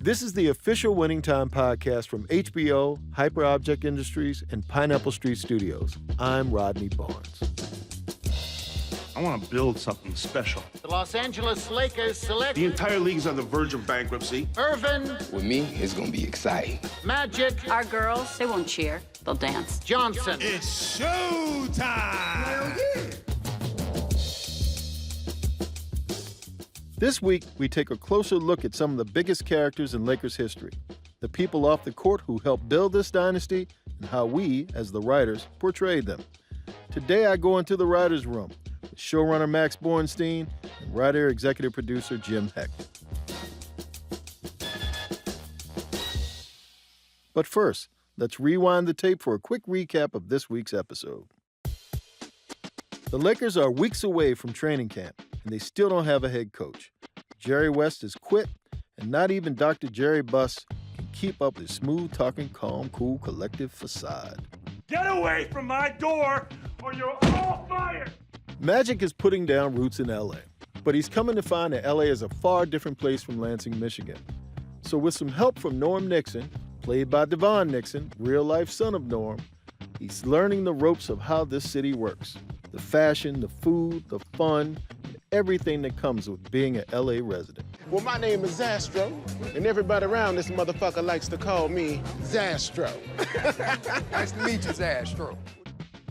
This is the official Winning Time podcast from HBO, Hyperobject Industries, and Pineapple Street Studios. I'm Rodney Barnes. I want to build something special. The Los Angeles Lakers select The entire league is on the verge of bankruptcy. Irvin, With me, it's gonna be exciting. Magic, Our girls, they won't cheer. They'll dance. Johnson. It's showtime! Hell yeah! This week, we take a closer look at some of the biggest characters in Lakers history, the people off the court who helped build this dynasty, and how we, as the writers, portrayed them. Today, I go into the writer's room with showrunner Max Borenstein and writer-executive producer Jim Hecht. But first, let's rewind the tape for a quick recap of this week's episode. The Lakers are weeks away from training camp, and they still don't have a head coach. Jerry West has quit, and not even Dr. Jerry Buss can keep up his smooth-talking, calm, cool, collective facade. Get away from my door or you're all fired! Magic is putting down roots in L.A., but he's coming to find that L.A. is a far different place from Lansing, Michigan. So with some help from Norm Nixon, played by Devon Nixon, real-life son of Norm, he's learning the ropes of how this city works. The fashion, the food, the fun, and everything that comes with being an LA resident. Well, my name is Zastro, and everybody around this motherfucker likes to call me Zastro. Nice to meet you, Zastro.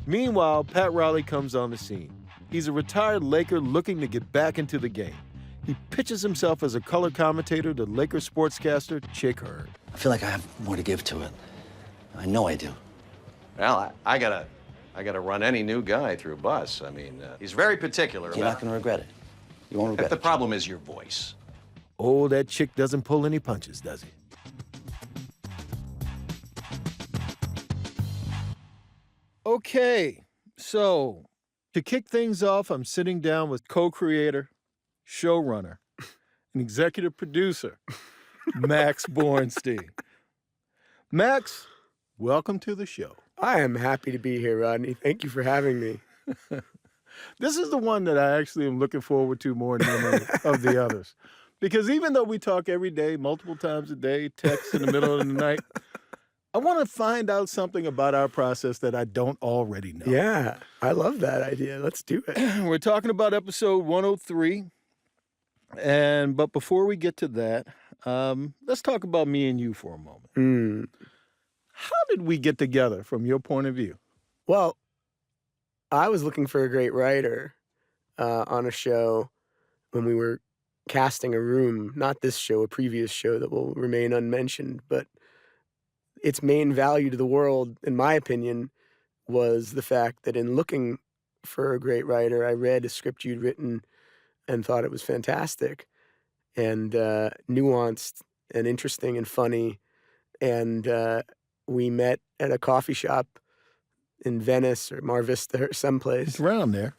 Meanwhile, Pat Riley comes on the scene. He's a retired Laker looking to get back into the game. He pitches himself as a color commentator to Lakers sportscaster Chick Hearn. I feel like I have more to give to it. I know I do. Well, I gotta run any new guy through Buss. I mean, he's very particular You're not going to regret it. You won't regret The it. problem is your voice. Oh, that chick doesn't pull any punches, does he? Okay, so to kick things off, I'm sitting down with co-creator, showrunner, and executive producer, Max Borenstein. Max, welcome to the show. I am happy to be here, Rodney. Thank you for having me. This is the one that I actually am looking forward to more than any of the others. Because even though we talk every day, multiple times a day, text in the middle of the night, I want to find out something about our process that I don't already know. Yeah, I love that idea. Let's do it. We're talking about episode 103. But before we get to that, let's talk about me and you for a moment. How did we get together from your point of view? Well, I was looking for a great writer on a show when we were casting a room, not this show, a previous show that will remain unmentioned, but its main value to the world, in my opinion, was the fact that in looking for a great writer, I read a script you'd written and thought it was fantastic and nuanced and interesting and funny. And we met at a coffee shop in Venice or Mar Vista or someplace. It's around there.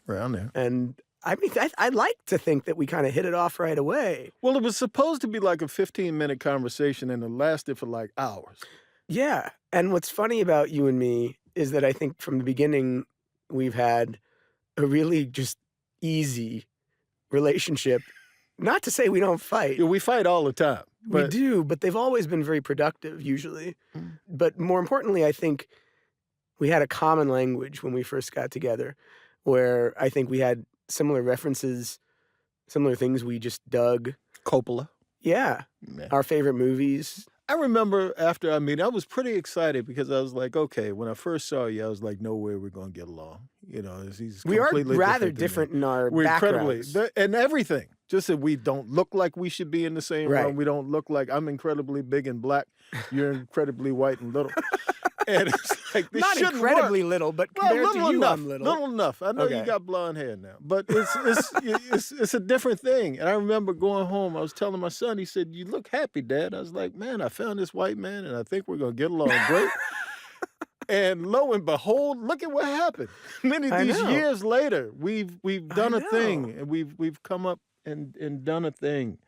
And I mean, I'd like to think that we kind of hit it off right away. Well, it was supposed to be like a 15-minute conversation, and it lasted for like hours. Yeah. And what's funny about you and me is that I think from the beginning, we've had a really just easy relationship. Not to say we don't fight. Yeah, we fight all the time. We do, but they've always been very productive, usually. But more importantly, I think we had a common language when we first got together, where I think we had similar references, similar things we just dug. Coppola. Yeah. Our favorite movies. I remember after our meeting, I was pretty excited because I was like, okay, when I first saw you, I was like, no way we're going to get along. You know, he's we are completely rather different in our backgrounds. And everything. Just that we don't look like we should be in the same room. We don't look like, I'm incredibly big and black. You're incredibly white and little. And it's like, this not shouldn't incredibly work. little, but compared to you, enough, I'm little. Little enough. I know you got blonde hair now, but it's a different thing. And I remember going home. I was telling my son. He said, "You look happy, Dad." I was like, "Man, I found this white man, and I think we're gonna get along great." And lo and behold, look at what happened. Many of these years later, we've done a thing, and we've come up and done a thing.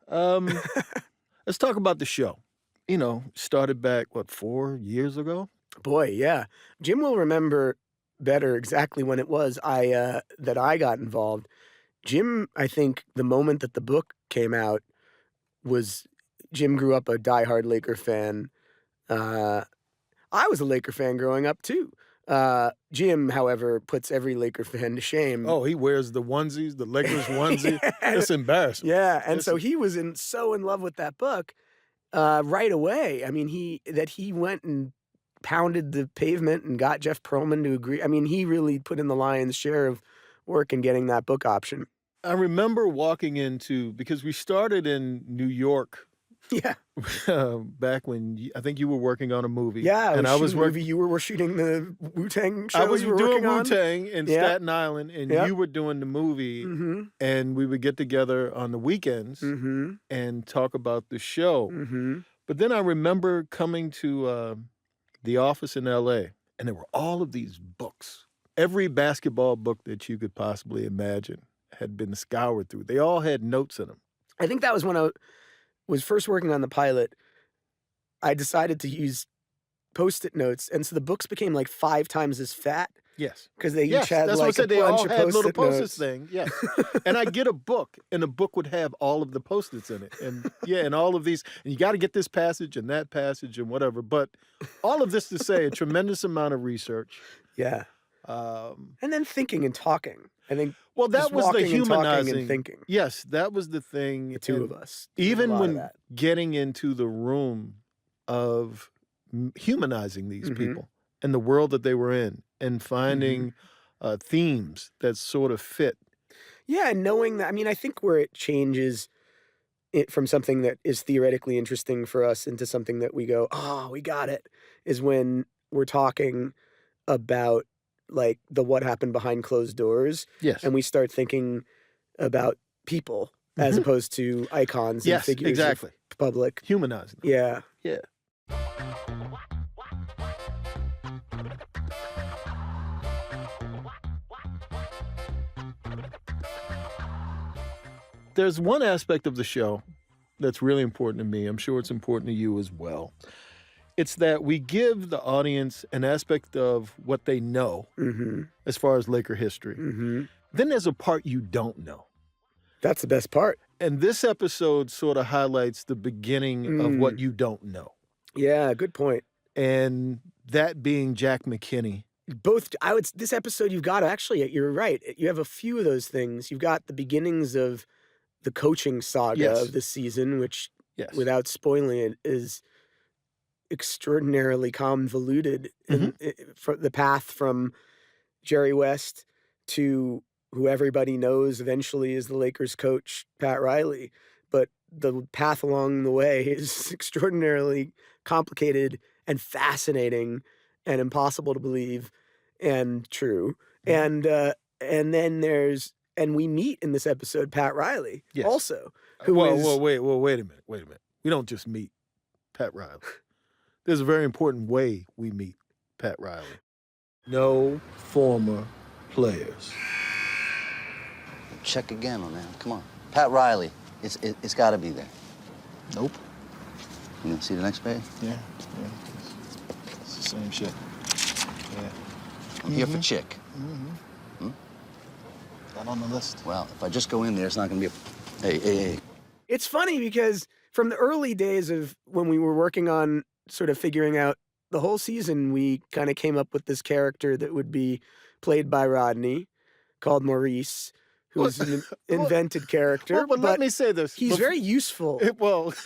Let's talk about the show. You know, started back, 4 years ago? Boy, yeah. Jim will remember better exactly when it was that I got involved. Jim, I think the moment that the book came out was Jim grew up a diehard Laker fan. I was a Laker fan growing up too. Jim, however, puts every Laker fan to shame. Oh, he wears the onesies, the Lakers onesie. Yeah. It's embarrassing. Yeah, and so he was so in love with that book right away. I mean, he went and pounded the pavement and got Jeff Pearlman to agree. I mean, he really put in the lion's share of work in getting that book option. I remember walking into, because we started in New York. Yeah. Back when I think you were working on a movie. Yeah, and I was working. You were shooting the Wu-Tang shows. I was you were doing working on. Wu-Tang in Staten Island, and you were doing the movie, and we would get together on the weekends and talk about the show. But then I remember coming to the office in L.A., and there were all of these books. Every basketball book that you could possibly imagine had been scoured through. They all had notes in them. I think that was when I was first working on the pilot. I decided to use Post-it notes, and so the books became like 5 times as fat. Yes, because they each had that's like what I said. a They bunch all of had Post-it little Post-it notes. thing. Yes, and I get a book, and the book would have all of the Post-its in it, and and all of these, and you got to get this passage and that passage and whatever. But all of this to say, a tremendous amount of research. Yeah, and then thinking and talking. I think. Well, that was the humanizing. And thinking. Yes, that was the thing. The two of us. Even when getting into the room of humanizing these people and the world that they were in, and finding themes that sort of fit. Yeah, and knowing that. I mean, I think where it changes it from something that is theoretically interesting for us into something that we go, oh, we got it, is when we're talking about like the what happened behind closed doors. Yes. And we start thinking about people as opposed to icons and figures exactly. of public. Humanizing them. Yeah. Yeah. There's one aspect of the show that's really important to me. I'm sure it's important to you as well. It's that we give the audience an aspect of what they know as far as Laker history. Then there's a part you don't know. That's the best part. And this episode sort of highlights the beginning of what you don't know. Yeah, good point. And that being Jack McKinney. This episode, you've got to actually, you're right. You have a few of those things. You've got the beginnings of the coaching saga of the season, which, without spoiling it, is extraordinarily convoluted. For the path from Jerry West to who everybody knows eventually is the Lakers coach, Pat Riley. But the path along the way is extraordinarily complicated and fascinating and impossible to believe and true. And then we meet in this episode Pat Riley also. Wait a minute. We don't just meet Pat Riley. There's a very important way we meet Pat Riley. No former players. Check again on that. Come on. Pat Riley. It's got to be there. Nope. You didn't see the next page? Yeah. It's the same shit. Yeah. I'm here for Chick. Not on the list. Well, if I just go in there, it's not going to be a... Hey. It's funny because from the early days of when we were working on sort of figuring out the whole season, we kind of came up with this character that would be played by Rodney called Maurice, who's an invented character. But let me say this. He's very useful.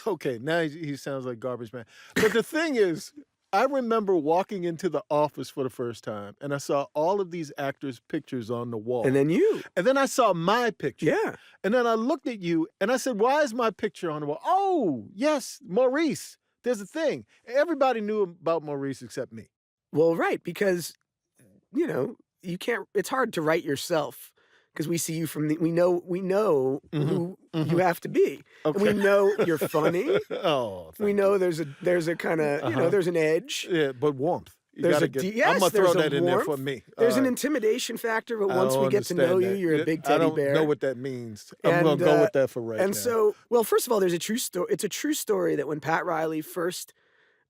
Okay, now he sounds like garbage man. But the thing is, I remember walking into the office for the first time, and I saw all of these actors' pictures on the wall. And then you. And then I saw my picture. Yeah. And then I looked at you, and I said, why is my picture on the wall? Oh, yes, Maurice. There's a thing. Everybody knew about Maurice except me. Well, right, because, you can't, it's hard to write yourself. Because we see you from we know who you have to be. Okay. We know you're funny. We know there's a kind of there's an edge. Yeah, but warmth. I'm gonna throw that in there for me. There's an intimidation factor, but once we get to know you, you're a big teddy bear. I don't know what that means. I'm gonna go with that for right now. And so, well, first of all, there's a true story. It's a true story that when Pat Riley first,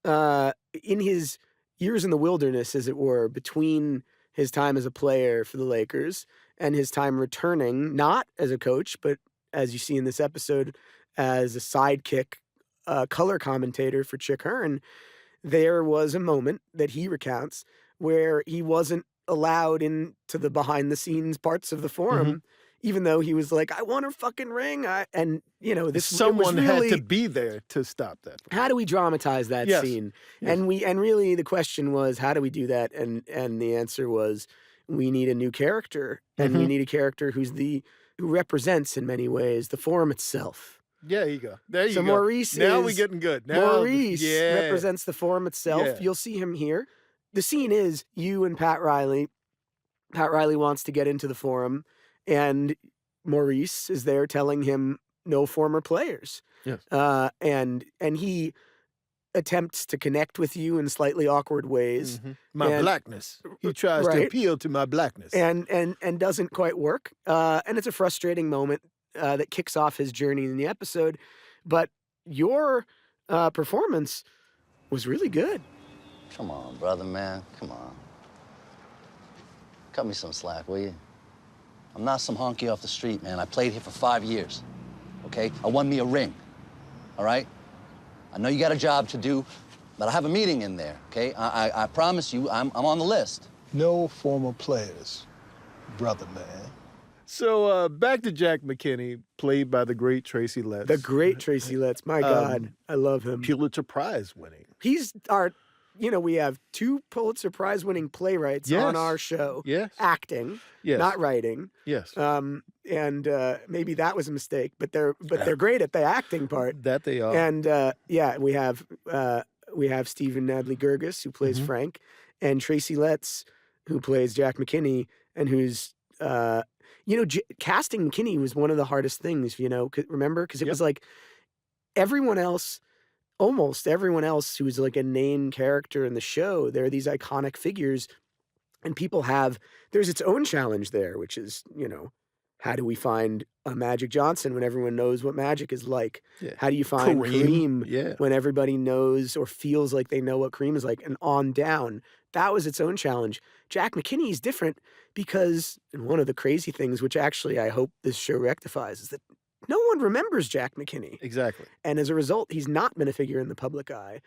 in his years in the wilderness, as it were, between his time as a player for the Lakers and his time returning, not as a coach, but as you see in this episode, as a sidekick color commentator for Chick Hearn, there was a moment that he recounts where he wasn't allowed into the behind-the-scenes parts of the forum, even though he was like, I want her fucking ring. Someone really, had to be there to stop that. how do we dramatize that scene? Yes. And really the question was, how do we do that? And the answer was, we need a new character, and we need a character who represents in many ways the forum itself. Yeah, there you go. There you So go. Maurice Now we're getting good. Now, Maurice represents the forum itself. Yeah. You'll see him here. The scene is you and Pat Riley. Pat Riley wants to get into the forum, and Maurice is there telling him no former players. Yes. And he attempts to connect with you in slightly awkward ways. My blackness. He tries to appeal to my blackness. And doesn't quite work. And it's a frustrating moment that kicks off his journey in the episode. But your performance was really good. Come on, brother, man. Come on. Cut me some slack, will you? I'm not some honky off the street, man. I played here for 5 years, okay? I won me a ring, all right? I know you got a job to do, but I have a meeting in there, okay? I promise you, I'm on the list. No former players, brother, man. So back to Jack McKinney, played by the great Tracy Letts. The great Tracy Letts. My God, I love him. Pulitzer Prize winning. He's our, we have 2 Pulitzer Prize winning playwrights on our show. Yes. Acting, not writing. Yes. And maybe that was a mistake, but they're great at the acting part. That they are. And we have Stephen Nadley Gurgis, who plays Frank, and Tracy Letts, who plays Jack McKinney, and who's casting McKinney was one of the hardest things, remember? Because it was like almost everyone else who was like a named character in the show, there are these iconic figures, and there's its own challenge there, which is, how do we find a Magic Johnson when everyone knows what magic is like? Yeah. How do you find Kareem when everybody knows or feels like they know what Kareem is like, and on down? That was its own challenge. Jack McKinney is different because, and one of the crazy things, which actually I hope this show rectifies, is that no one remembers Jack McKinney. Exactly. And as a result, he's not been a figure in the public eye.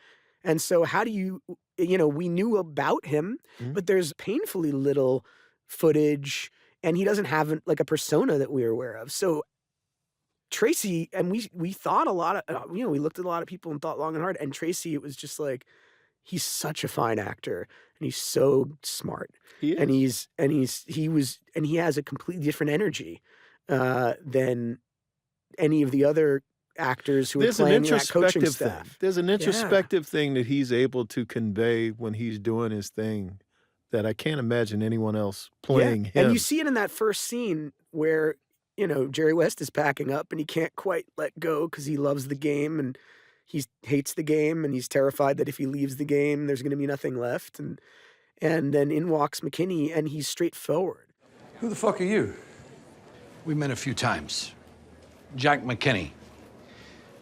And so how do you, we knew about him, but there's painfully little footage, and he doesn't have a persona that we're aware of. So Tracy, and we thought a lot of, we looked at a lot of people and thought long and hard, and Tracy, it was just like, he's such a fine actor, and he's so smart. He is. And he has a completely different energy than any of the other actors who are playing that coaching staff. There's an introspective thing that he's able to convey when he's doing his thing that I can't imagine anyone else playing him. And you see it in that first scene where, Jerry West is packing up and he can't quite let go because he loves the game and he hates the game, and he's terrified that if he leaves the game, there's going to be nothing left. And then in walks McKinney, and he's straightforward. Who the fuck are you? We met a few times. Jack McKinney.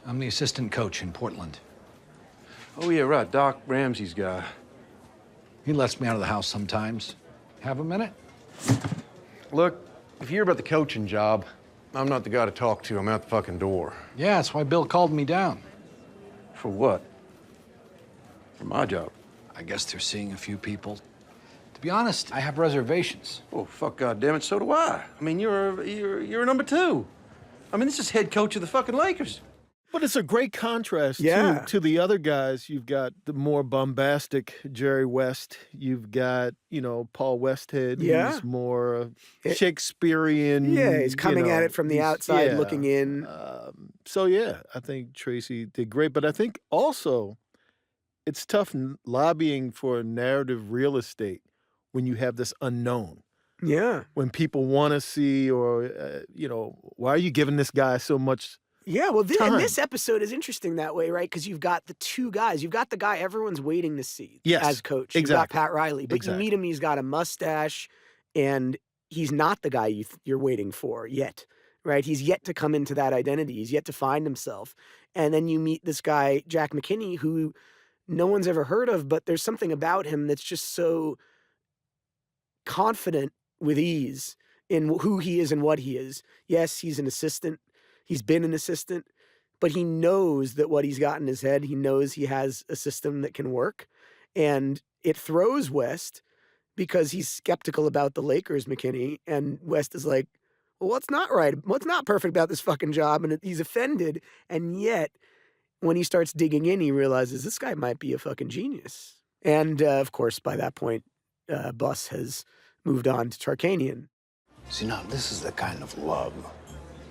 I'm the assistant coach in Portland. Oh, yeah, right. Doc Ramsey's guy. He lets me out of the house sometimes. Have a minute? Look, if you hear about the coaching job, I'm not the guy to talk to. I'm out the fucking door. Yeah, that's why Bill called me down. For what? For my job. I guess they're seeing a few people. To be honest, I have reservations. Oh, fuck, goddammit, so do I. I mean, you're a number 2. I mean, this is head coach of the fucking Lakers. But it's a great contrast to the other guys. You've got the more bombastic Jerry West. You've got, Paul Westhead, who's more Shakespearean. Yeah, he's coming at it from the outside, looking in. I think Tracy did great. But I think also it's tough lobbying for narrative real estate when you have this unknown. Yeah. When people want to see, or, why are you giving this guy so much Yeah, well, and this episode is interesting that way, right? Because you've got the 2 guys. You've got the guy everyone's waiting to see as coach. You've got Pat Riley. But you meet him, he's got a mustache, and he's not the guy you're waiting for yet, right? He's yet to come into that identity. He's yet to find himself. And then you meet this guy, Jack McKinney, who no one's ever heard of, but there's something about him that's just so confident with ease in who he is and what he is. Yes, he's an assistant. He's been an assistant, but he knows that what he's got in his head, he knows he has a system that can work. And it throws West because he's skeptical about the Lakers, McKinney. And West is like, well, what's not right? What's not perfect about this fucking job? And he's offended. And yet, when he starts digging in, he realizes this guy might be a fucking genius. And, of course, by that point, Bus has moved on to Tarkanian. See, now, this is the kind of love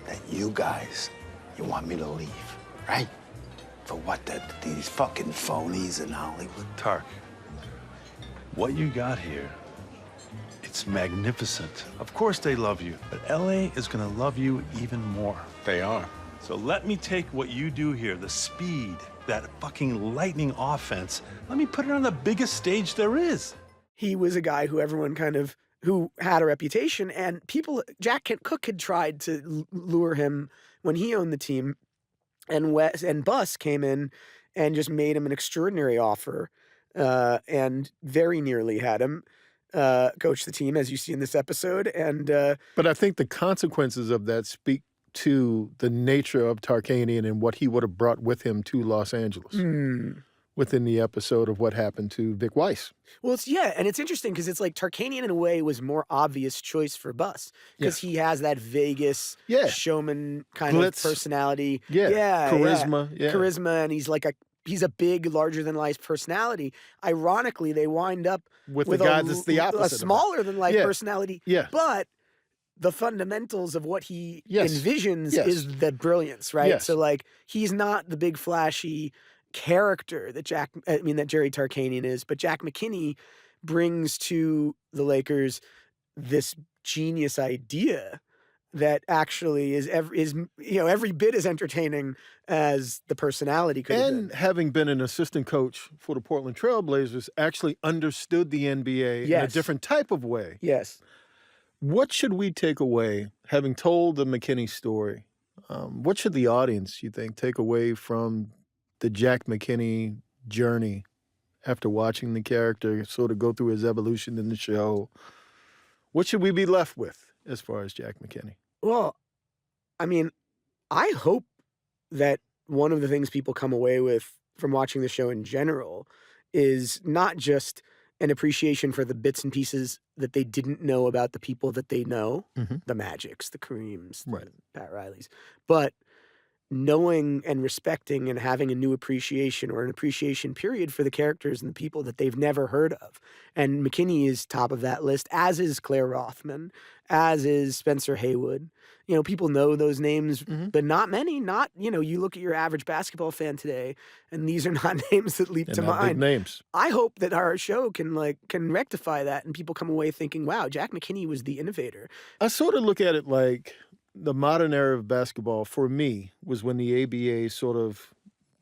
that you guys, you want me to leave, right? For what, these fucking phonies in Hollywood? Tark, what you got here, it's magnificent. Of course they love you, but LA is gonna love you even more. They are. So let me take what you do here, the speed, that fucking lightning offense, let me put it on the biggest stage there is. He was a guy who everyone who had a reputation, and Jack Cook had tried to lure him when he owned the team, and Bus came in and just made him an extraordinary offer, and very nearly had him coach the team, as you see in this episode. And but I think the consequences of that speak to the nature of Tarkanian and what he would have brought with him to Los Angeles within the episode of what happened to Vic Weiss. Well, and it's interesting because it's like Tarkanian in a way was more obvious choice for Bus because he has that Vegas showman kind of personality. Charisma. Charisma, and he's a big, larger-than-life personality. Ironically, they wind up with the guy that's the opposite. A smaller-than-life personality. Yeah. But the fundamentals of what he envisions is the brilliance, right? Yes. So, like, he's not the big, flashy character that Jerry Tarkanian is, but Jack McKinney brings to the Lakers this genius idea that actually is every bit as entertaining as the personality could have been. And having been an assistant coach for the Portland Trail Blazers, actually understood the NBA in a different type of way. Yes. What should we take away, having told the McKinney story? What should the audience, you think, take away from the Jack McKinney journey after watching the character sort of go through his evolution in the show? What should we be left with as far as Jack McKinney? Well, I mean, I hope that one of the things people come away with from watching the show in general is not just an appreciation for the bits and pieces that they didn't know about the people that they know, the Magics, the Kareems, the Pat Rileys, but knowing and respecting and having a new appreciation or an appreciation period for the characters and the people that they've never heard of. And McKinney is top of that list, as is Claire Rothman, as is Spencer Haywood. You know, people know those names, but not many. You look at your average basketball fan today, and these are not names that leap to mind. Big names. I hope that our show can rectify that and people come away thinking, wow, Jack McKinney was the innovator. I sort of look at it like the modern era of basketball, for me, was when the ABA sort of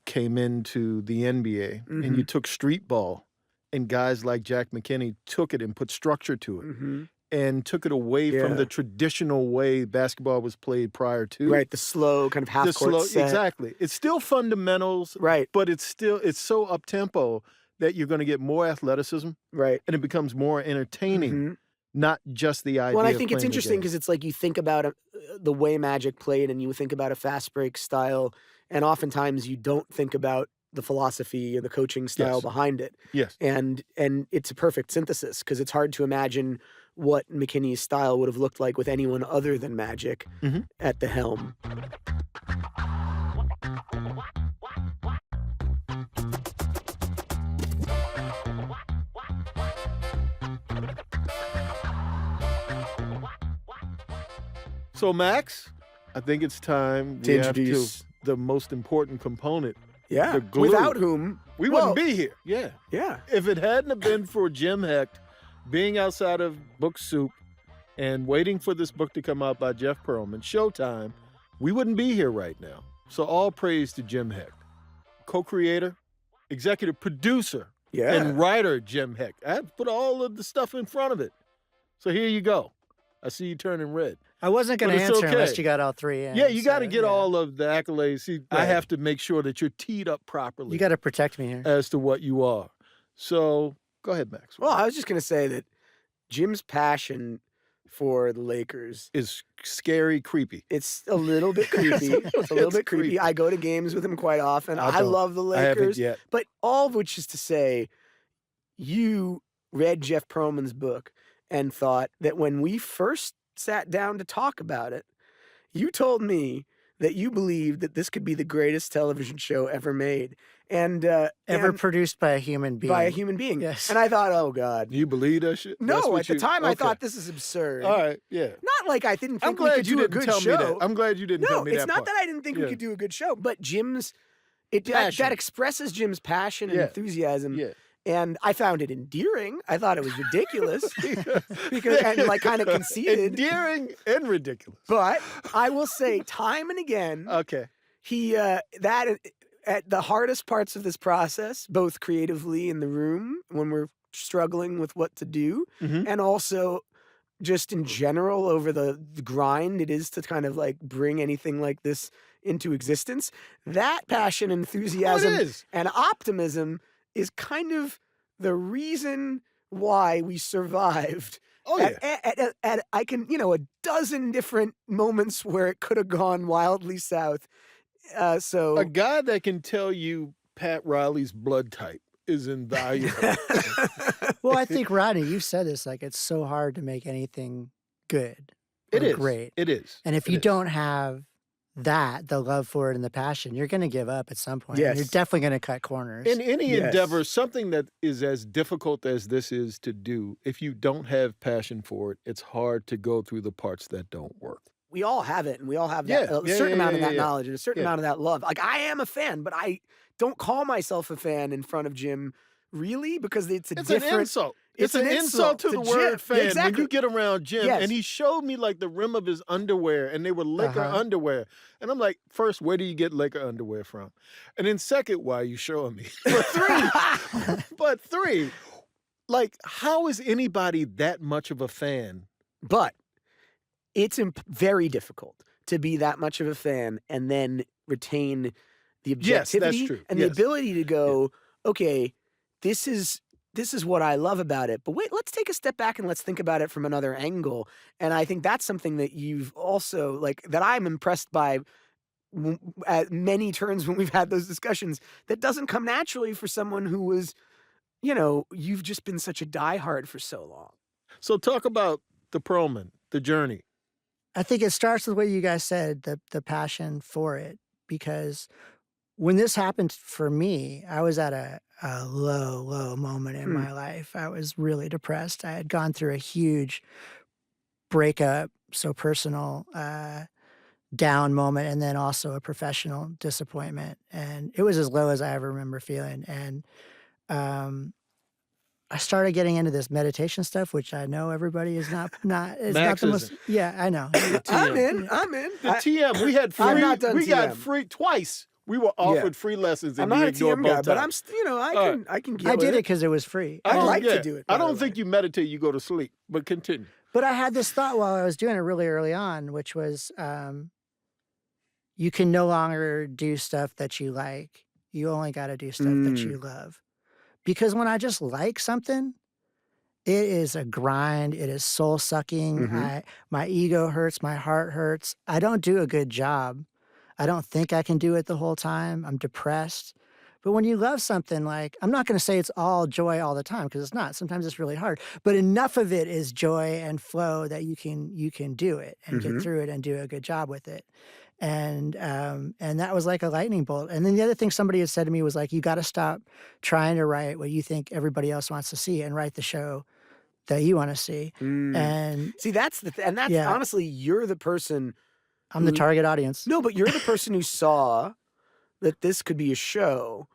came into the NBA, and you took street ball, and guys like Jack McKinney took it and put structure to it, and took it away from the traditional way basketball was played prior to. Right, the slow kind of half-court set. Exactly. It's still fundamentals, right? But it's so up-tempo that you're going to get more athleticism, right? And it becomes more entertaining. Not just the idea. Well, I think it's interesting because it's like you think about the way Magic played and you think about a fast break style, and oftentimes you don't think about the philosophy or the coaching style behind it. Yes. And it's a perfect synthesis because it's hard to imagine what McKinney's style would have looked like with anyone other than Magic at the helm. So, Max, I think it's time to introduce the most important component. Yeah, the glue. Without whom we wouldn't be here. Yeah. Yeah. If it hadn't have been for Jim Hecht being outside of Book Soup and waiting for this book to come out by Jeff Pearlman, Showtime, we wouldn't be here right now. So all praise to Jim Hecht. Co-creator, executive producer, and writer Jim Hecht. I had to put all of the stuff in front of it. So here you go. I see you turning red. I wasn't going to answer unless you got all three in. Yeah, you got to get all of the accolades. See, I have to make sure that you're teed up properly. You got to protect me here. As to what you are. So go ahead, Max. Well, I was just going to say that Jim's passion for the Lakers is scary, creepy. It's a little bit creepy. It's a little bit creepy. I go to games with him quite often. I love the Lakers. I haven't yet. But all of which is to say, you read Jeff Pearlman's book and thought that when we first sat down to talk about it, you told me that you believed that this could be the greatest television show ever made. And ever produced by a human being. By a human being. Yes. And I thought, oh, God. You believe that shit? No, at the time I thought this is absurd. All right, yeah. Not like I didn't I'm think we glad could you do a didn't good tell show. me that. I'm glad you didn't tell me that. No, it's not part. that I didn't think we could do a good show, but Passion. that expresses Jim's passion and enthusiasm. Yeah. And I found it endearing. I thought it was ridiculous because and like kind of conceited. Endearing and ridiculous. But I will say, time and again, he that at the hardest parts of this process, both creatively in the room when we're struggling with what to do, and also just in general over the grind it is to kind of like bring anything like this into existence. That passion, enthusiasm, and optimism is kind of the reason why we survived. Oh, yeah. At I can, a dozen different moments where it could have gone wildly south. So a guy that can tell you Pat Riley's blood type is invaluable. Well, I think, Rodney, you said this, like, it's so hard to make anything good. It is. Great. It is. And if you don't have the love for it and the passion, you're going to give up at some point. Yes. And you're definitely going to cut corners. In any endeavor, something that is as difficult as this is to do, if you don't have passion for it, it's hard to go through the parts that don't work. We all have it, and we all have that, a certain amount of that knowledge and a certain amount of that love. Like, I am a fan, but I don't call myself a fan in front of Jim, really, because it's different... an insult. It's an insult to the word fan. Exactly. When you get around Jim, and he showed me like the rim of his underwear, and they were Laker underwear. And I'm like, first, where do you get Laker underwear from? And then second, why are you showing me? But three, like, how is anybody that much of a fan? But it's very difficult to be that much of a fan and then retain the objectivity that's true. and the ability to go, okay, this is what I love about it. But wait, let's take a step back and let's think about it from another angle. And I think that's something that you've also, like, that I'm impressed by at many turns when we've had those discussions, that doesn't come naturally for someone who was, you've just been such a diehard for so long. So talk about the Pearlman, the journey. I think it starts with what you guys said, the passion for it. Because when this happened for me, I was at a low moment in my life. I was really depressed. I had gone through a huge breakup, so personal, down moment, and then also a professional disappointment. And it was as low as I ever remember feeling. And I started getting into this meditation stuff, which I know everybody is not it's not the most. Yeah, I know. I'm in. The TM, we had free. I'm not done we TM. got free twice. We were offered free lessons, and I'm you not a ignored TM both guy, but times. I can get I with did it because it was free. I'd like to do it. I don't think you meditate, you go to sleep, but continue. But I had this thought while I was doing it really early on, which was you can no longer do stuff that you like. You only got to do stuff that you love. Because when I just like something, it is a grind. It is soul-sucking. My ego hurts. My heart hurts. I don't do a good job. I don't think I can do it the whole time. I'm depressed. But when you love something, like, I'm not going to say it's all joy all the time, because it's not. Sometimes it's really hard. But enough of it is joy and flow that you can do it and get through it and do a good job with it. And that was like a lightning bolt. And then the other thing somebody had said to me was like, you got to stop trying to write what you think everybody else wants to see and write the show that you want to see. And see, that's honestly, you're the person. I'm the target audience. No, but you're the person who saw that this could be a show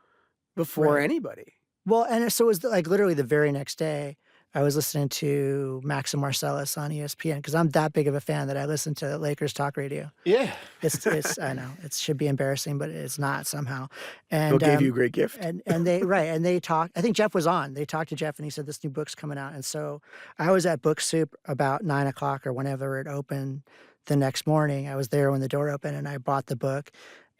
before anybody. Well, and so it was like literally the very next day, I was listening to Max and Marcellus on ESPN, because I'm that big of a fan that I listen to Lakers talk radio. Yeah. It's I know, it should be embarrassing, but it's not somehow. And They gave you a great gift. And they talked, I think Jeff was on. They talked to Jeff and he said, this new book's coming out. And so I was at Book Soup about 9 o'clock or whenever it opened the next morning. I was there when the door opened and I bought the book.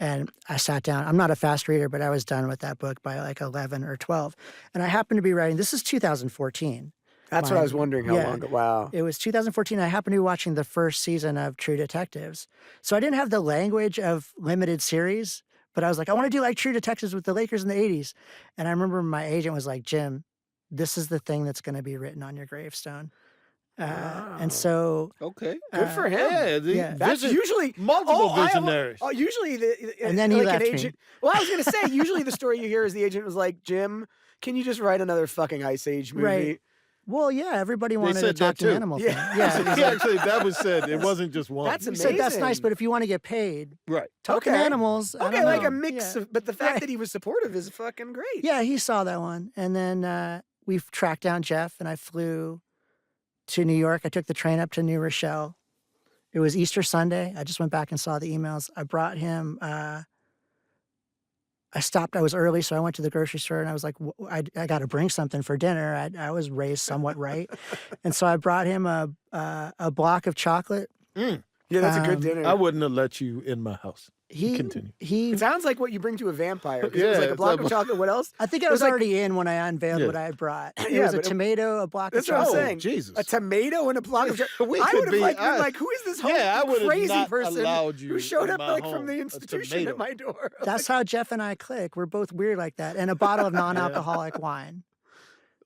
And I sat down. I'm not a fast reader, but I was done with that book by like 11 or 12. And I happened to be writing, this is 2014. That's what I was wondering how long ago. Wow. It was 2014. I happened to be watching the first season of True Detectives. So I didn't have the language of limited series, but I was like, I want to do like True Detectives with the Lakers in the 80s. And I remember my agent was like, Jim, this is the thing that's going to be written on your gravestone. And so, okay, good for him. Yeah, that's usually multiple visionaries. Usually, and then he left an agent. Well, I was going to say, usually the story you hear is the agent was like, Jim, can you just write another fucking Ice Age movie? Right. Well, yeah, everybody wanted a talking animal thing. Yeah, actually, that was said. It wasn't just one. That's He amazing. said, that's nice, but if you want to get paid, right? Talking animals. I Okay, don't like know. a mix of, but the fact that he was supportive is fucking great. Yeah, he saw that one. And then we tracked down Jeff, and I flew to New York. I took the train up to New Rochelle. It was Easter Sunday. I just went back and saw the emails. I brought him, I stopped, I was early, so I went to the grocery store and I was like, I got to bring something for dinner. I was raised somewhat right. And so I brought him a block of chocolate. Yeah, that's a good dinner. I wouldn't have let you in my house. Continue. It sounds like what you bring to a vampire. 'Cause it was Yeah, like a it's block like- of chocolate. What else? I think I It was like- already in when I unveiled what I had brought. It Yeah, was a but tomato, a block That's of what I'm chocolate. saying. Jesus. A tomato and a block of chocolate. We I could would have be- like, I- been like, who is this whole Yeah, I would have crazy not person allowed you who showed in up my like home, from the a institution tomato. at my door? That's how Jeff and I click. We're both weird like that. And a bottle of non-alcoholic wine.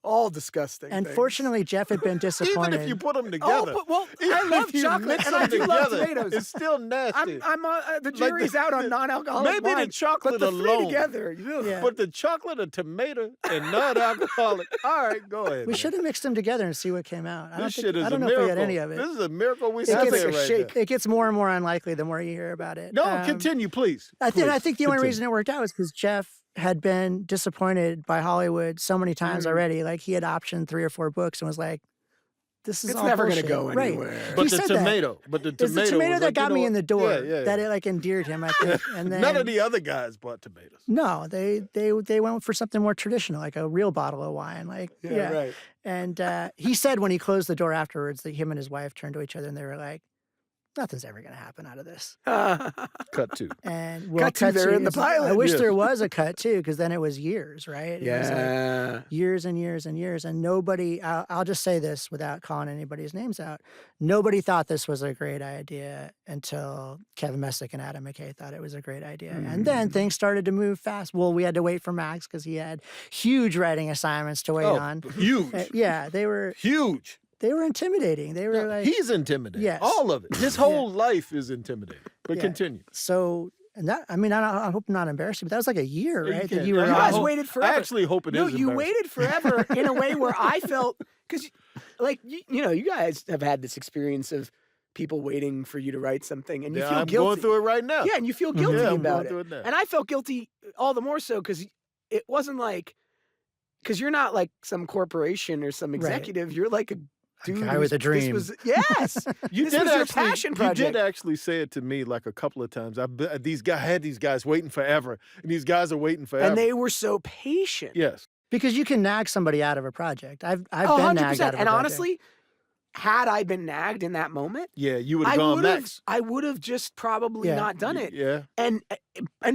All disgusting. And things. fortunately, Jeff had been disappointed. Even if you put them together. Well, Even I love if you chocolate mix and them I do love together, tomatoes. It's still nasty. The jury's out on non-alcoholic Maybe wine. the chocolate but the three alone. together. Yeah. But the chocolate, a tomato, and non-alcoholic. All right, go ahead. We man. should have mixed them together and see what came out. I This don't, shit is I don't a know if we miracle. had any of it. This is a miracle we It sat gets there right now. It gets more and more unlikely the more you hear about it. No, continue, please. I think Please, the only continue. reason it worked out was because Jeff had been disappointed by Hollywood so many times already. Like he had optioned 3 or 4 books and was like, "This is It's all never gonna bullshit." go Right. anywhere. But He the said that. tomato. But the It's the tomato. tomato was that like, got you me know in the what? door. Yeah. That it like endeared him. I think. And then None of the other guys bought tomatoes. no, they went for something more traditional, like a real bottle of wine. Like Yeah, right. And he said when he closed the door afterwards that him and his wife turned to each other and they were like, "Nothing's ever going to happen out of this." Cut two. And well, Cut to, they're in the is- I pilot. wish Yes. there was a cut too, because then it was years, right? It was like Yeah. years and years and years, and nobody. I'll just say this without calling anybody's names out. Nobody thought this was a great idea until Kevin Messick and Adam McKay thought it was a great idea, and then things started to move fast. Well, we had to wait for Max because he had huge writing assignments to wait on. Huge. Yeah, they were Huge. intimidating. They were like He's intimidating. Yes. All of it. His whole life is intimidating. But Yeah. continue. so. And that, I mean, I hope I'm not embarrassed, but that was like a year, You right? That can't- you were You I guys hope- waited forever. I actually hope it No, is you embarrassing. waited forever in a way where I felt because, like, you know, you guys have had this experience of people waiting for you to write something, and you Yeah, feel I'm guilty. going through it right now. Yeah, and you feel guilty Yeah, I'm about going it. through it now. And I felt guilty all the more so because it wasn't like because you're not like some corporation or some executive. You're like a dude guy with a This dream. was yes. This was your passion project. You did actually say it to me like a couple of times. I had these guys waiting forever, and these guys are waiting forever. And they were so patient. yes. because you can nag somebody out of a project. I've Oh, been 100%. nagged out of a And project. honestly, had I been nagged in that moment, Yeah, you would have gone Max. I would have just probably Yeah. not done it. Yeah. And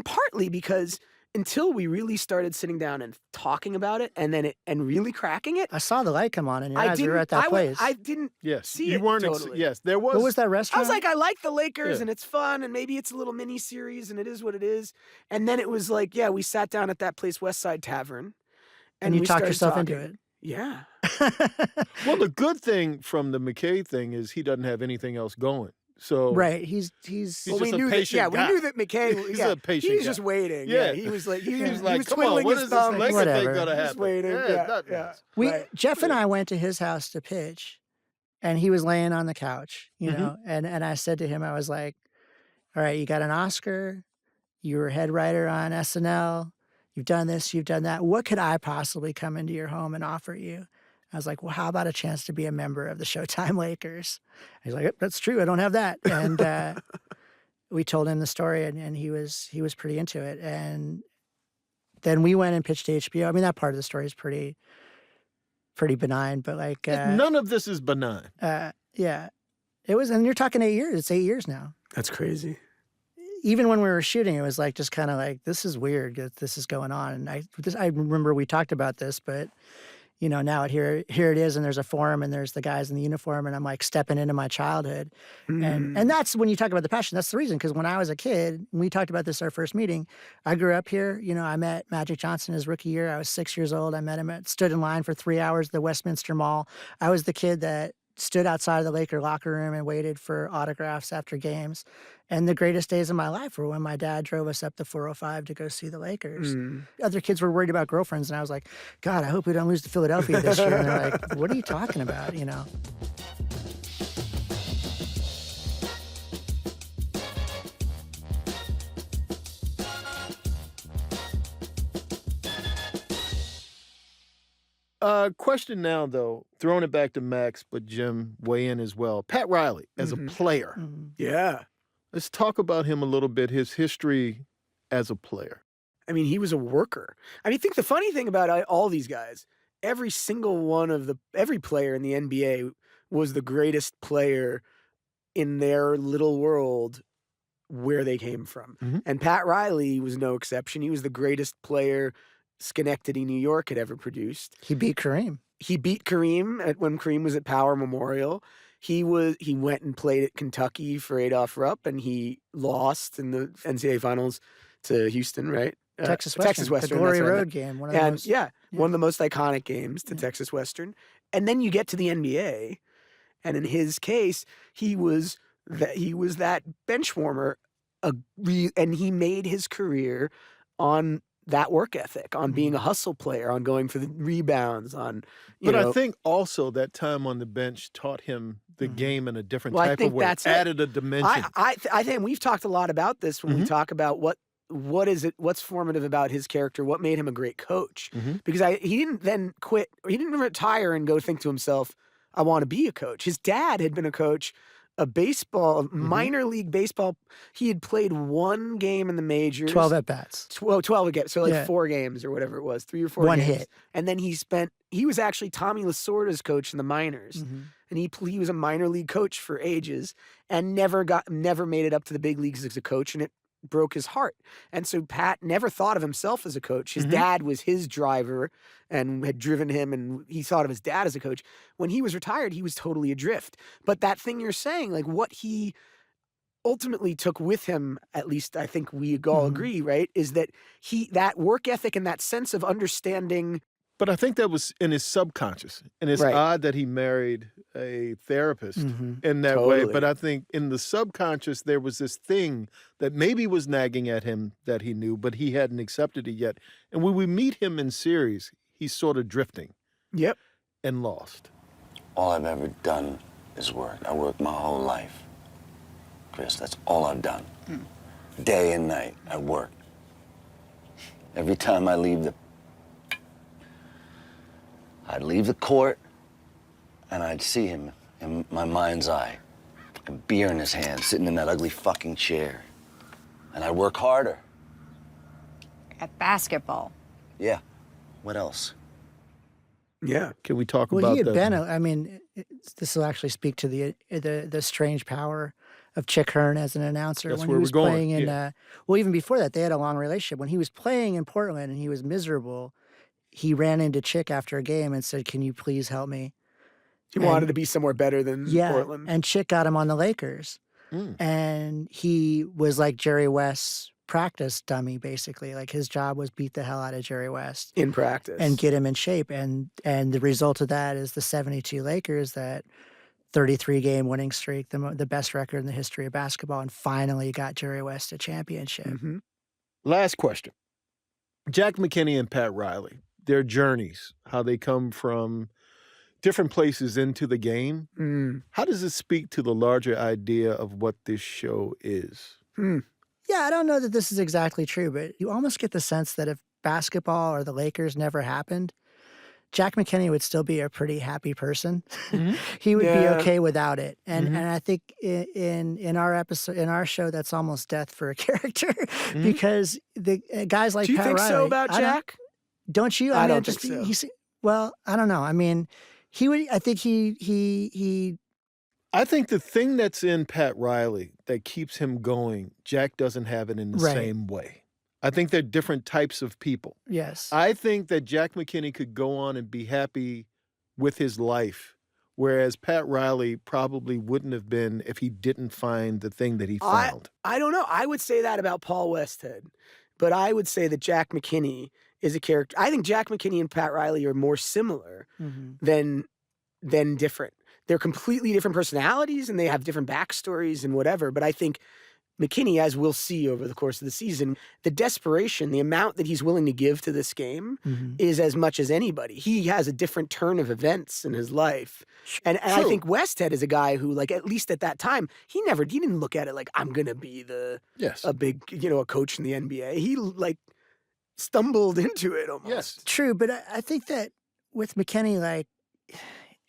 partly because until we really started sitting down and talking about it and really cracking it, I saw the light come on in your I eyes. We didn't were at that place. I didn't Yes. see you it weren't. totally. Yes, there was. What was that I restaurant? was like, I like the Lakers Yeah. and it's fun and maybe it's a little mini series and it is what it is. And then it was like, yeah, we sat down at that place, West Side Tavern. and you we talked started yourself talking. into it. Yeah. Well, the good thing from the McKay thing is he doesn't have anything else going. So Right. He's He's Well, just we a knew that. patient Yeah, guy. we knew that McKay. He's yeah, a patient He was guy. just waiting. Yeah. He was like, he was like, was "Come on, twiddling what his is this thumbs. Laker Whatever. thing gonna Just happen?" waiting. Yeah, Yeah, nothing yeah. else. Right. Jeff and I went to his house to pitch, and he was laying on the couch, you know, and I said to him, I was like, "All right, you got an Oscar, you were head writer on SNL, you've done this, you've done that. What could I possibly come into your home and offer you?" I was like, "Well, how about a chance to be a member of the Showtime Lakers?" He's like, "Yep, that's true. I don't have that." And we told him the story, and he was pretty into it. And then we went and pitched to HBO. I mean, that part of the story is pretty benign, but like None of this is benign. yeah, it was. And you're talking 8 years. It's 8 years now. That's crazy. Even when we were shooting, it was like just kind of like, this is weird that this is going on. And I remember we talked about this, but now here it is, and there's a forum, and there's the guys in the uniform, and I'm like stepping into my childhood. And that's when you talk about the passion. That's the reason, because when I was a kid, we talked about this at our first meeting. I grew up here. I met Magic Johnson his rookie year. I was 6 years old. I met him, stood in line for 3 hours at the Westminster Mall. I was the kid that stood outside of the Laker locker room and waited for autographs after games. And the greatest days of my life were when my dad drove us up the 405 to go see the Lakers. Other kids were worried about girlfriends, and I was like, God, I hope we don't lose to Philadelphia this year. And they're like, what are you talking about, Question now, though, throwing it back to Max, but Jim, weigh in as well. Pat Riley, as a player. Yeah. Let's talk about him a little bit, his history as a player. I mean, he was a worker. I mean, think the funny thing about all these guys, every single one of every player in the NBA was the greatest player in their little world where they came from. And Pat Riley was no exception. He was the greatest player Schenectady, New York had ever produced. He beat Kareem. He beat Kareem when Kareem was at Power Memorial. He went and played at Kentucky for Adolph Rupp, and he lost in the NCAA finals to Houston, right? Texas Western. The Glory Road game. One of the most iconic games to Texas Western. And then you get to the NBA, and in his case, he was that bench warmer, and he made his career on that work ethic, on being a hustle player, on going for the rebounds, I think also that time on the bench taught him the game in a different type of way. Added a dimension. I think we've talked a lot about this when we talk about what's formative about his character, what made him a great coach. Because he didn't then quit, or he didn't retire and go think to himself, I want to be a coach. His dad had been a coach, a minor league baseball. He had played one game in the majors. 12 at-bats. 12 again. So 4 games or whatever it was, 3 or 4 One games. hit. And then he was actually Tommy Lasorda's coach in the minors. And he was a minor league coach for ages and never made it up to the big leagues as a coach, and it broke his heart. And so Pat never thought of himself as a coach. His dad was his driver and had driven him, and he thought of his dad as a coach. When he was retired, he was totally adrift. But that thing you're saying, like what he ultimately took with him, at least I think we all agree, right, is that that work ethic and that sense of understanding. But I think that was in his subconscious. And it's odd that he married a therapist in that way. But I think in the subconscious, there was this thing that maybe was nagging at him that he knew, but he hadn't accepted it yet. And when we meet him in series, he's sort of drifting. Yep. And lost. All I've ever done is work. I worked my whole life. Chris, that's all I've done. Day and night, I work. Every time I'd leave the court, and I'd see him in my mind's eye, a beer in his hand, sitting in that ugly fucking chair. And I'd work harder. At basketball. Yeah. What else? Yeah. Can we talk about Well, he had that? been, this will actually speak to the strange power of Chick Hearn as an announcer. That's when where he was we're going. playing in, even before that, they had a long relationship. When he was playing in Portland and he was miserable, he ran into Chick after a game and said, "Can you please help me?" He wanted to be somewhere better than Portland. And Chick got him on the Lakers. And he was like Jerry West's practice dummy, basically. Like his job was beat the hell out of Jerry West. In practice. And get him in shape. And the result of that is the 72 Lakers, that 33-game winning streak, the best record in the history of basketball, and finally got Jerry West a championship. Last question. Jack McKinney and Pat Riley, their journeys, how they come from different places into the game. How does it speak to the larger idea of what this show is? Yeah, I don't know that this is exactly true, but you almost get the sense that if basketball or the Lakers never happened, Jack McKinney would still be a pretty happy person. He would be okay without it. And I think in our episode, in our show, that's almost death for a character because the guys like Do you Pat think Riley, so about Jack? Don't you? I don't think so. Well, I don't know. I mean, he would. I think he. I think the thing that's in Pat Riley that keeps him going, Jack doesn't have it in the same way. I think they're different types of people. Yes. I think that Jack McKinney could go on and be happy with his life, whereas Pat Riley probably wouldn't have been if he didn't find the thing that he found. I don't know. I would say that about Paul Westhead, but I would say that Jack McKinney is a character. I think Jack McKinney and Pat Riley are more similar than different. They're completely different personalities and they have different backstories and whatever. But I think McKinney, as we'll see over the course of the season, the desperation, the amount that he's willing to give to this game is as much as anybody. He has a different turn of events in his life. And I think Westhead is a guy who, like, at least at that time, he didn't look at it like, I'm going to be a big, a coach in the NBA. He, like, stumbled into it almost. Yes. True, but I think that with McKinney, like,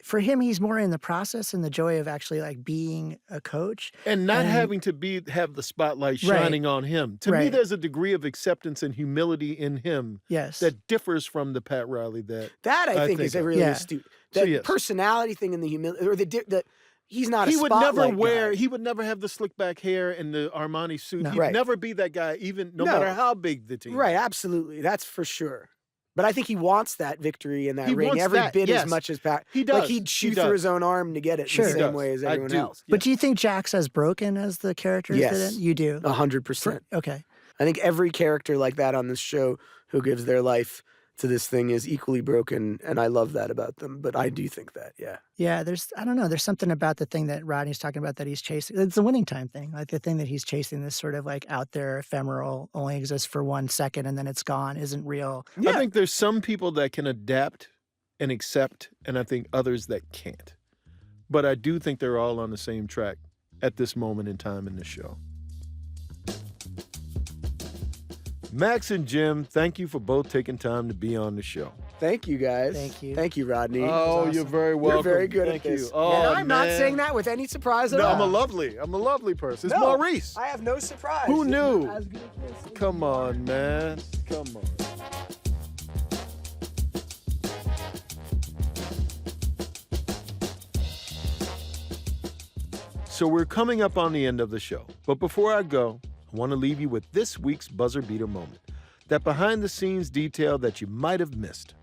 for him, he's more in the process and the joy of actually like being a coach. And not having to have the spotlight shining on him. To me, there's a degree of acceptance and humility in him that differs from the Pat Riley that I think is a really astute. That personality thing and the humility, or the he's not a spotlight guy. He would never have the slick back hair and the Armani suit. He'd never be that guy, no matter how big the team. Right, absolutely. That's for sure. But I think he wants that victory and that ring every bit as much as Pat. He does. Like he'd shoot through his own arm to get it in the same way as everyone else. But do you think Jack's as broken as the characters did? You do? 100%. Okay. I think every character like that on this show who gives their life to this thing is equally broken, and I love that about them. But I do think that, Yeah, I don't know, there's something about the thing that Rodney's talking about that he's chasing. It's the winning time thing, like the thing that he's chasing, this sort of like out there, ephemeral, only exists for 1 second and then it's gone, isn't real. I think there's some people that can adapt and accept, and I think others that can't. But I do think they're all on the same track at this moment in time in the show. Max and Jim, thank you for both taking time to be on the show. Thank you, guys. Thank you. Thank you, Rodney. Oh, you're very welcome. You're very good Thank at this. you. Oh, and I'm not saying that with any surprise at all. I'm a lovely person. It's Maurice. I have no surprise. Who knew? Come on, man. Come on. So we're coming up on the end of the show. But before I go, I want to leave you with this week's buzzer beater moment. That behind-the-scenes detail that you might have missed.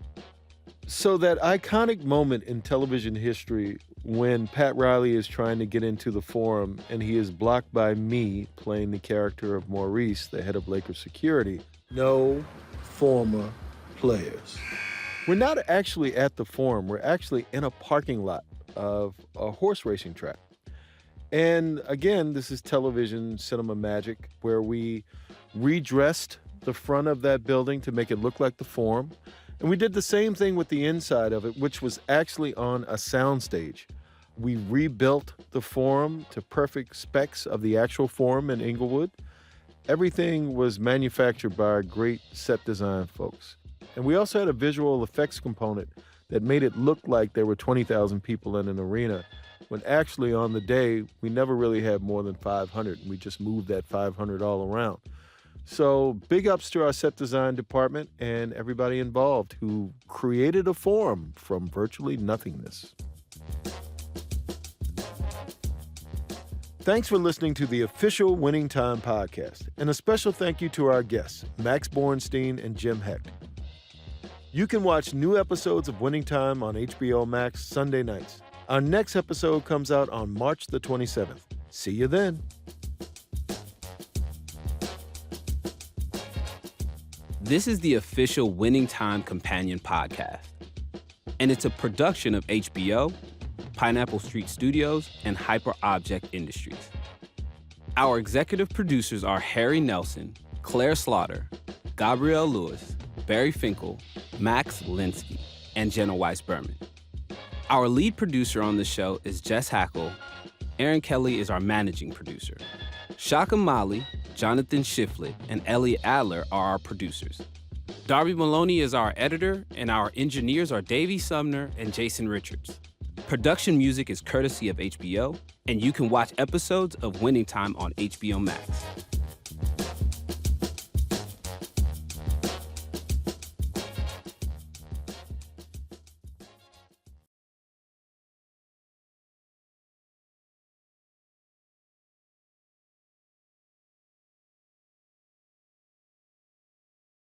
So that iconic moment in television history when Pat Riley is trying to get into the forum and he is blocked by me playing the character of Maurice, the head of Lakers security. No former players. We're not actually at the forum. We're actually in a parking lot of a horse racing track. And again, this is television cinema magic where we redressed the front of that building to make it look like the forum. And we did the same thing with the inside of it, which was actually on a soundstage. We rebuilt the forum to perfect specs of the actual forum in Inglewood. Everything was manufactured by our great set design folks. And we also had a visual effects component that made it look like there were 20,000 people in an arena, when actually on the day, we never really had more than 500, and we just moved that 500 all around. So big ups to our set design department and everybody involved who created a forum from virtually nothingness. Thanks for listening to the official Winning Time podcast, and a special thank you to our guests, Max Borenstein and Jim Hecht. You can watch new episodes of Winning Time on HBO Max Sunday nights. Our next episode comes out on March the 27th. See you then. This is the official Winning Time Companion podcast, and it's a production of HBO, Pineapple Street Studios, and Hyperobject Industries. Our executive producers are Harry Nelson, Claire Slaughter, Gabrielle Lewis, Barry Finkel, Max Linsky, and Jenna Weiss-Berman. Our lead producer on the show is Jess Hackle. Aaron Kelly is our managing producer. Shaka Mali, Jonathan Shiflett, and Elliot Adler are our producers. Darby Maloney is our editor, and our engineers are Davey Sumner and Jason Richards. Production music is courtesy of HBO, and you can watch episodes of Winning Time on HBO Max.